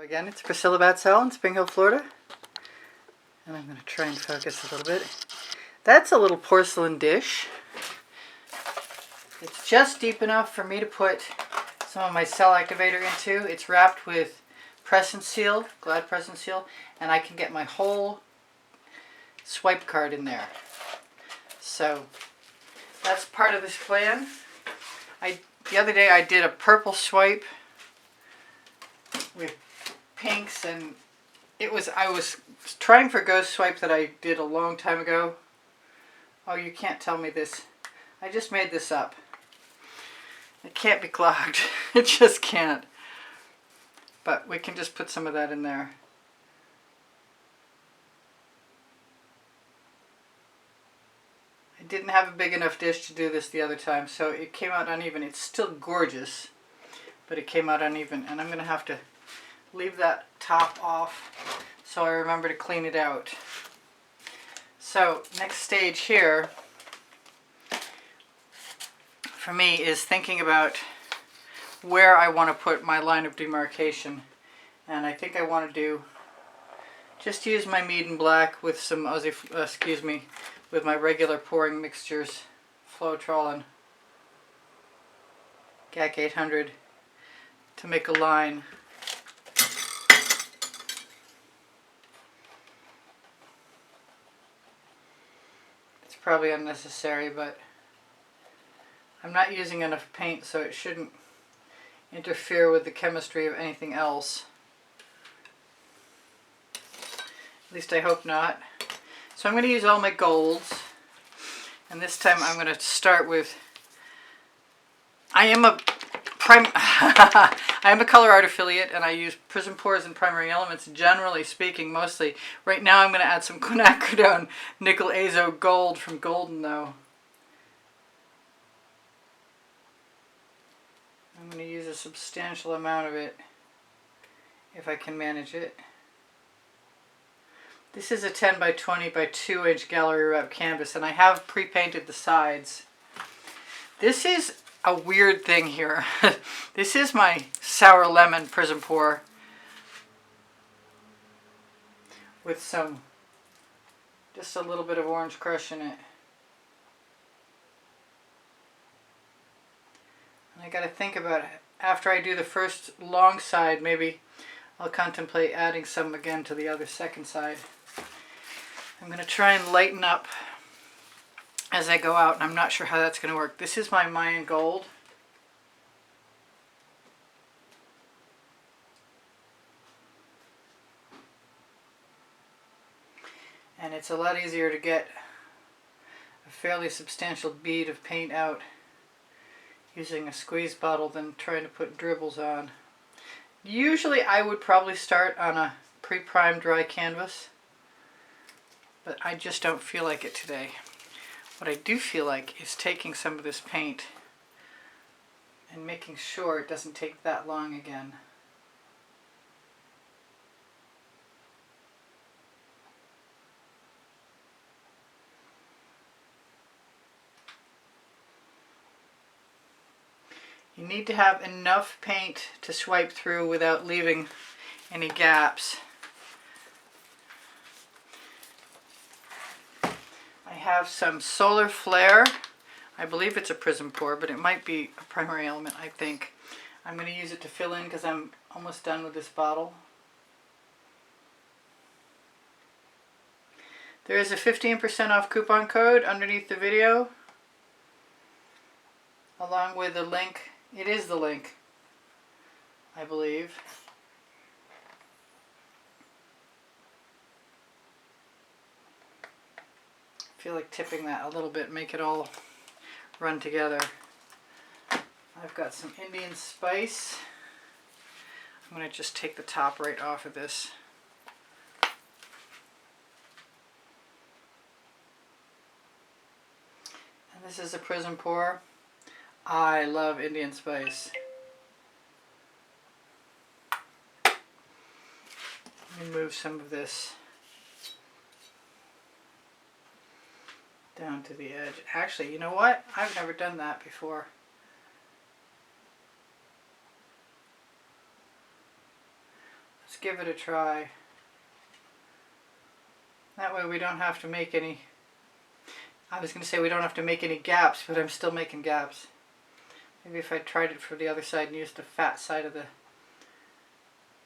Hello again, it's Priscilla Batzell in Spring Hill, Florida. And I'm going to try and focus a little bit. That's a little porcelain dish. It's just deep enough for me to put some of my cell activator into. It's wrapped with press and seal, Glad press and seal, and I can get my whole swipe card in there. So that's part of this plan. The other day I did a purple swipe with pinks, and I was trying for ghost swipe that I did a long time ago. Oh, you can't tell me this. I just made this up. It can't be clogged. It just can't. But we can just put some of that in there. I didn't have a big enough dish to do this the other time, so it came out uneven. It's still gorgeous, but it came out uneven, and I'm going to have to leave that top off so I remember to clean it out. So next stage here for me is thinking about where I want to put my line of demarcation, and I think I want to just use my Meeden black with some with my regular pouring mixtures, Floetrol and Gac 800, to make a line. It's probably unnecessary, but I'm not using enough paint, so it shouldn't interfere with the chemistry of anything else. At least I hope not. So I'm going to use all my golds, and this time I'm going to start with, I am a Colour Arte affiliate, and I use Prizm Pours and Primary Elements, generally speaking, mostly. Right now I'm going to add some Quinacradone Nickel Azo Gold from Golden, though. I'm going to use a substantial amount of it, if I can manage it. This is a 10 by 20 by 2 inch gallery wrap canvas, and I have pre-painted the sides. This is a weird thing here. This is my sour lemon Prizm Pour with just a little bit of orange crush in it. And I got to think about it. After I do the first long side, maybe I'll contemplate adding some again to the other second side. I'm going to try and lighten up as I go out, and I'm not sure how that's going to work. This is my Mayan gold. And it's a lot easier to get a fairly substantial bead of paint out using a squeeze bottle than trying to put dribbles on. Usually I would probably start on a pre-primed dry canvas, but I just don't feel like it today. What I do feel like is taking some of this paint and making sure it doesn't take that long again. You need to have enough paint to swipe through without leaving any gaps. I have some Solar Flare. I believe it's a Prizm Pour, but it might be a Primary Element, I think. I'm going to use it to fill in because I'm almost done with this bottle. There is a 15% off coupon code underneath the video, along with a link. It is the link, I believe. I feel like tipping that a little bit, make it all run together. I've got some Indian spice. I'm going to just take the top right off of this. And this is a Prizm Pour. I love Indian spice. Let me move some of this down to the edge. Actually, you know what? I've never done that before. Let's give it a try. That way we don't have to make any, I was going to say we don't have to make any gaps, but I'm still making gaps. Maybe if I tried it for the other side and used the fat side of the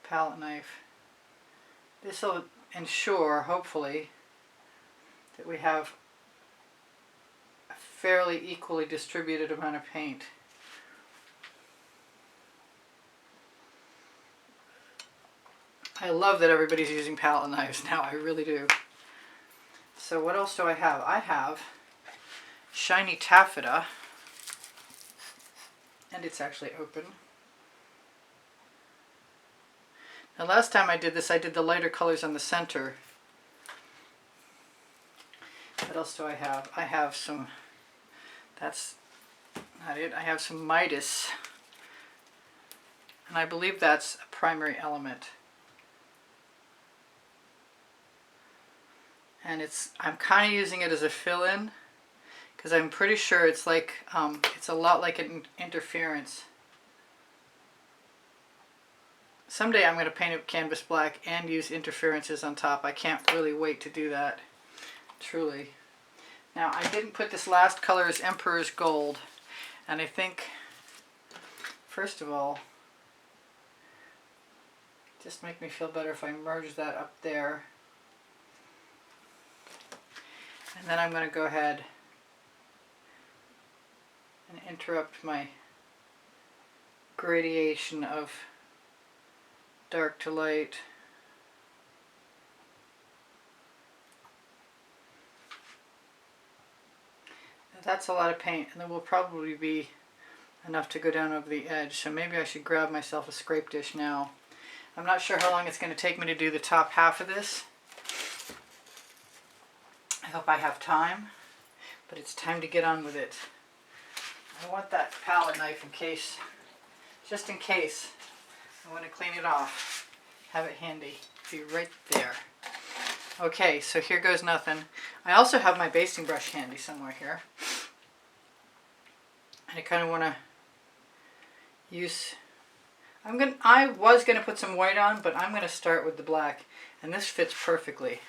palette knife. This will ensure, hopefully, that we have a fairly equally distributed amount of paint. I love that everybody's using palette knives now, I really do. So what else do I have? I have shiny taffeta, and it's actually open. Now last time I did this, I did the lighter colors on the center. What else do I have? I have some, that's not it, I have some Midas, and I believe that's a primary element. And I'm kind of using it as a fill-in because I'm pretty sure it's like, it's a lot like an interference. Someday I'm going to paint it canvas black and use interferences on top. I can't really wait to do that, truly. Now I didn't put this last color as Emperors Gold, and I think, first of all, just make me feel better if I merge that up there. And then I'm going to go ahead and interrupt my gradation of dark to light. Now that's a lot of paint, and there will probably be enough to go down over the edge, so maybe I should grab myself a scrape dish now. I'm not sure how long it's going to take me to do the top half of this. I hope I have time, but it's time to get on with it. I want that palette knife in case, just in case, I want to clean it off. Have it handy. Be right there. Okay, so here goes nothing. I also have my basting brush handy somewhere here. And I kind of want to use, I was going to put some white on, but I'm going to start with the black. And this fits perfectly.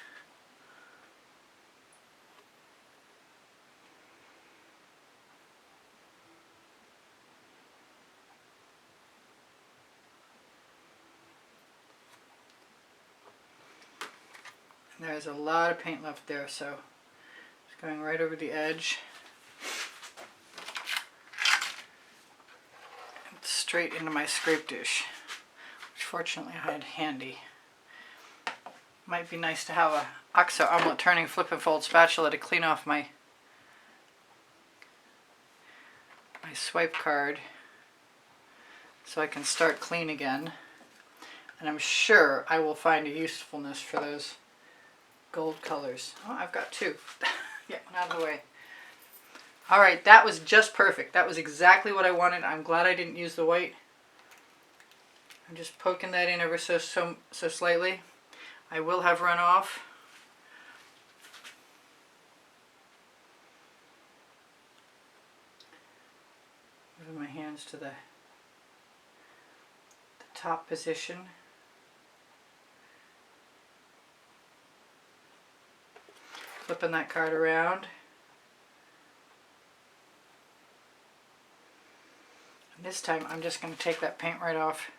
There's a lot of paint left there, so it's going right over the edge. And straight into my scrape dish, which fortunately I had handy. Might be nice to have a OXO omelet turning flip and fold spatula to clean off my swipe card so I can start clean again. And I'm sure I will find a usefulness for those gold colors. Oh, I've got two. Get one out of the way. Alright, that was just perfect. That was exactly what I wanted. I'm glad I didn't use the white. I'm just poking that in ever so slightly. I will have runoff. Moving my hands to the top position. Flipping that card around. And this time I'm just going to take that paint right off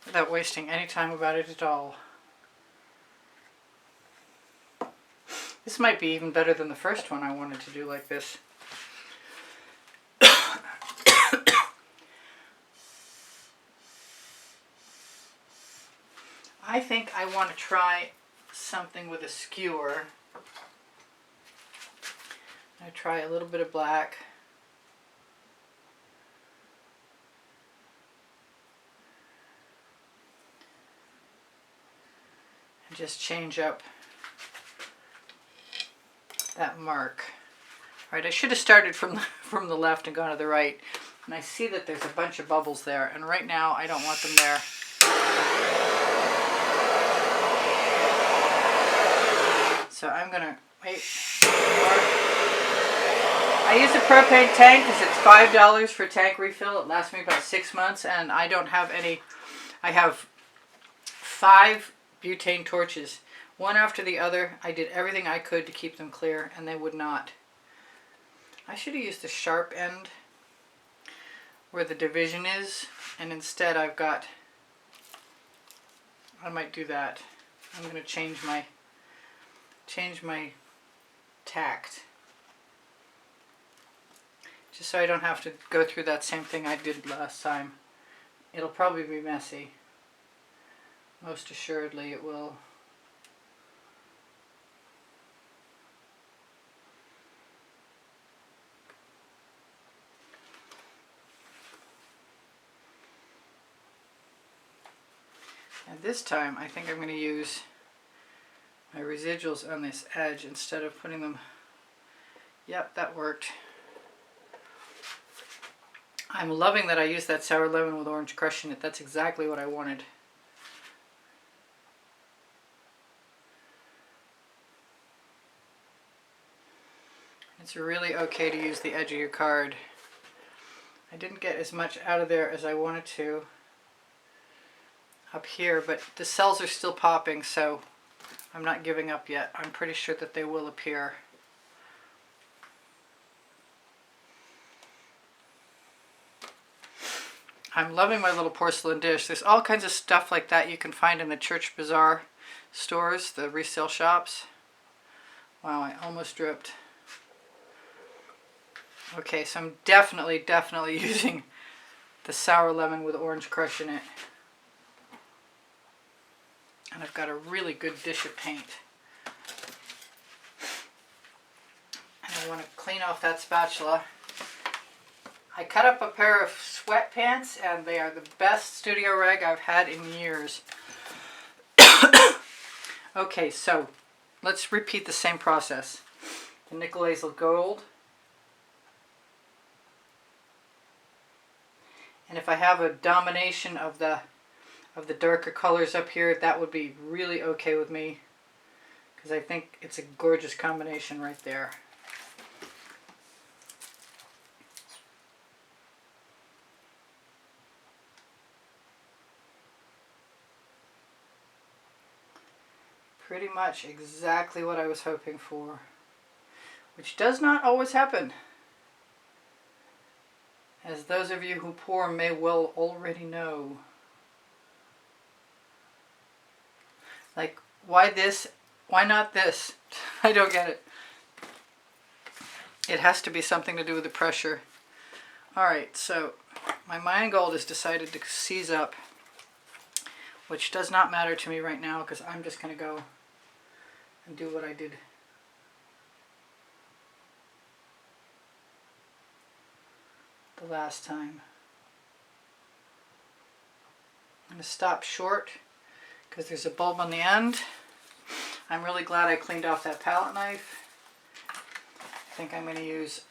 without wasting any time about it at all. This might be even better than the first one I wanted to do like this. I think I want to try something with a skewer. I try a little bit of black. And just change up that mark. Alright, I should have started from the left and gone to the right. And I see that there's a bunch of bubbles there, and right now I don't want them there. So I'm going to wait. I use a propane tank because it's $5 for tank refill. It lasts me about 6 months, and I don't have any. I have 5 butane torches, one after the other. I did everything I could to keep them clear, and they would not. I should have used the sharp end where the division is, and instead I've got, I might do that. I'm going to change my tact, just so I don't have to go through that same thing I did last time. It'll probably be messy. Most assuredly it will. And this time I think I'm going to use my residuals on this edge instead of putting them. Yep, that worked. I'm loving that I used that sour lemon with orange crush in it. That's exactly what I wanted. It's really okay to use the edge of your card. I didn't get as much out of there as I wanted to up here, but the cells are still popping, so I'm not giving up yet. I'm pretty sure that they will appear. I'm loving my little porcelain dish. There's all kinds of stuff like that you can find in the church bazaar stores, the resale shops. Wow, I almost dripped. Okay, so I'm definitely using the sour lemon with orange crush in it. And I've got a really good dish of paint. And I want to clean off that spatula. I cut up a pair of sweatpants, and they are the best studio rag I've had in years. Okay, so let's repeat the same process. The nickel hazel gold. And if I have a domination of the darker colors up here, that would be really okay with me, because I think it's a gorgeous combination right there. Pretty much exactly what I was hoping for, which does not always happen, as those of you who pour may well already know. Like, why this? Why not this? I don't get it. It has to be something to do with the pressure. Alright, so my Mayan gold has decided to seize up, which does not matter to me right now, because I'm just going to go and do what I did the last time. I'm going to stop short because there's a bulb on the end. I'm really glad I cleaned off that palette knife. I think I'm going to use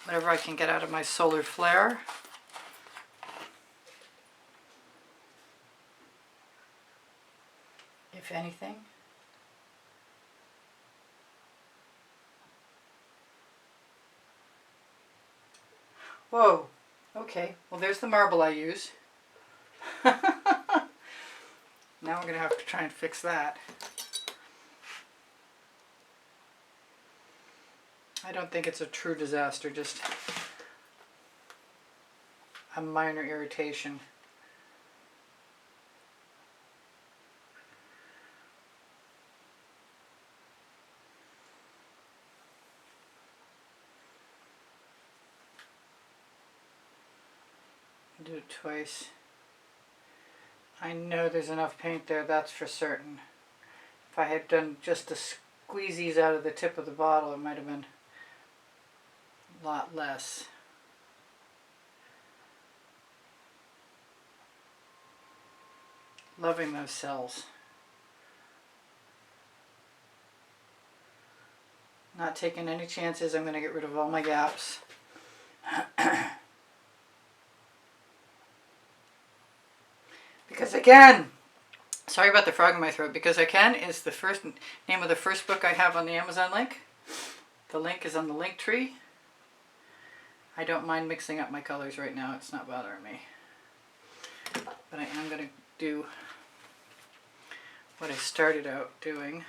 whatever I can get out of my solar flare. If anything. Whoa, okay, well there's the marble I use. Now I'm going to have to try and fix that. I don't think it's a true disaster, just a minor irritation. Do it twice. I know there's enough paint there, that's for certain. If I had done just the squeezies out of the tip of the bottle, it might have been a lot less. Loving those cells. Not taking any chances. I'm going to get rid of all my gaps. Because again, sorry about the frog in my throat, because again is the first name of the first book I have on the Amazon link. The link is on the link tree. I don't mind mixing up my colors right now. It's not bothering me. But I am going to do what I started out doing.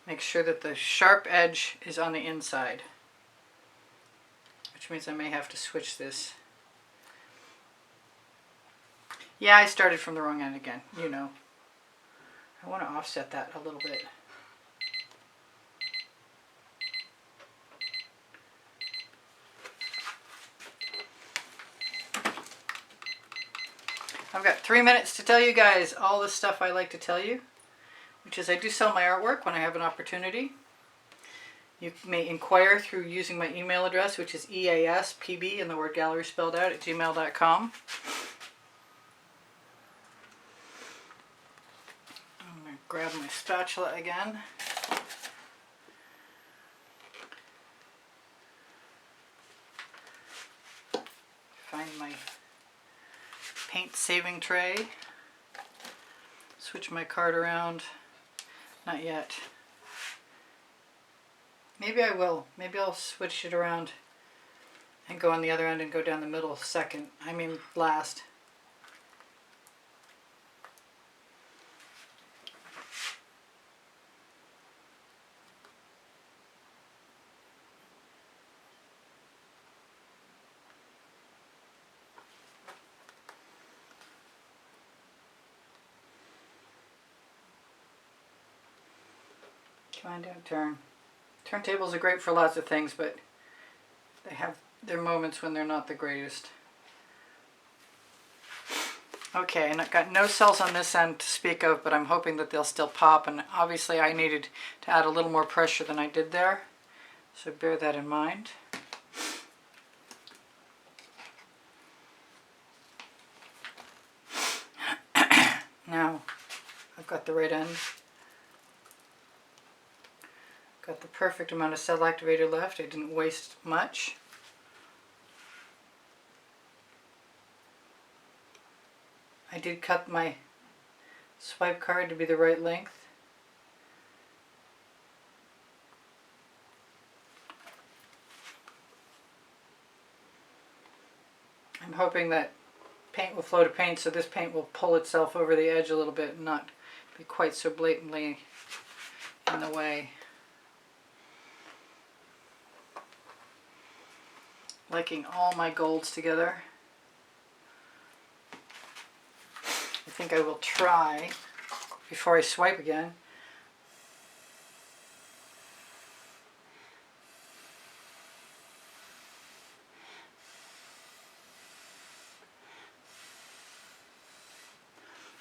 Make sure that the sharp edge is on the inside, which means I may have to switch this. Yeah, I started from the wrong end again, you know. I want to offset that a little bit. I've got 3 minutes to tell you guys all the stuff I like to tell you, which is I do sell my artwork when I have an opportunity. You may inquire through using my email address, which is easpb, and the word gallery spelled out, at gmail.com. I'm going to grab my spatula again. Find my paint saving tray. Switch my card around. Not yet. Maybe I will. Maybe I'll switch it around and go on the other end and go down the middle second. I mean last. Come on down, turn. Turntables are great for lots of things, but they have their moments when they're not the greatest. Okay, and I've got no cells on this end to speak of, but I'm hoping that they'll still pop, and obviously I needed to add a little more pressure than I did there, so bear that in mind. Now, I've got the right end. Got the perfect amount of cell activator left. I didn't waste much. I did cut my swipe card to be the right length. I'm hoping that paint will flow to paint, so this paint will pull itself over the edge a little bit and not be quite so blatantly in the way. Liking all my golds together. I think I will try, before I swipe again,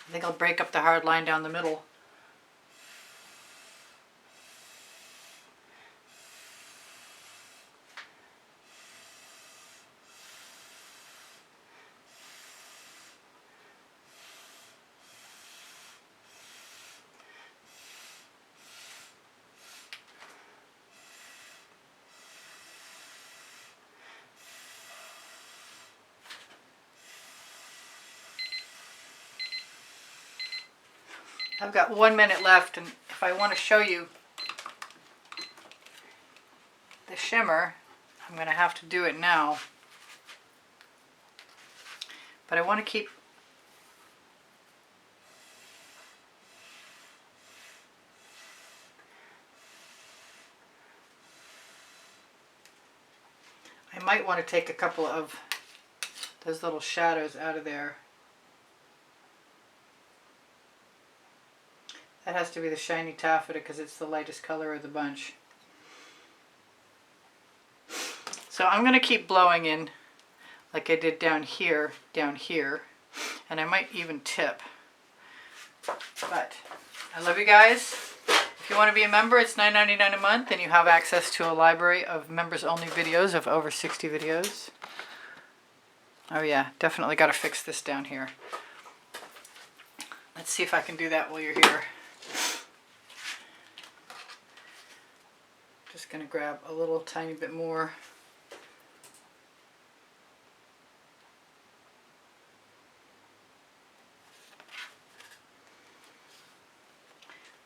I think I'll break up the hard line down the middle. I've got 1 minute left, and if I want to show you the shimmer, I'm going to have to do it now. But I want to keep I might want to take a couple of those little shadows out of there. That has to be the shiny taffeta because it's the lightest color of the bunch. So I'm going to keep blowing in like I did down here, and I might even tip. But I love you guys. If you want to be a member, it's $9.99 a month, and you have access to a library of members-only videos of over 60 videos. Oh yeah, definitely got to fix this down here. Let's see if I can do that while you're here. Just going to grab a little tiny bit more.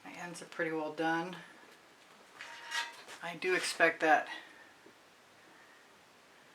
My ends are pretty well done. I do expect that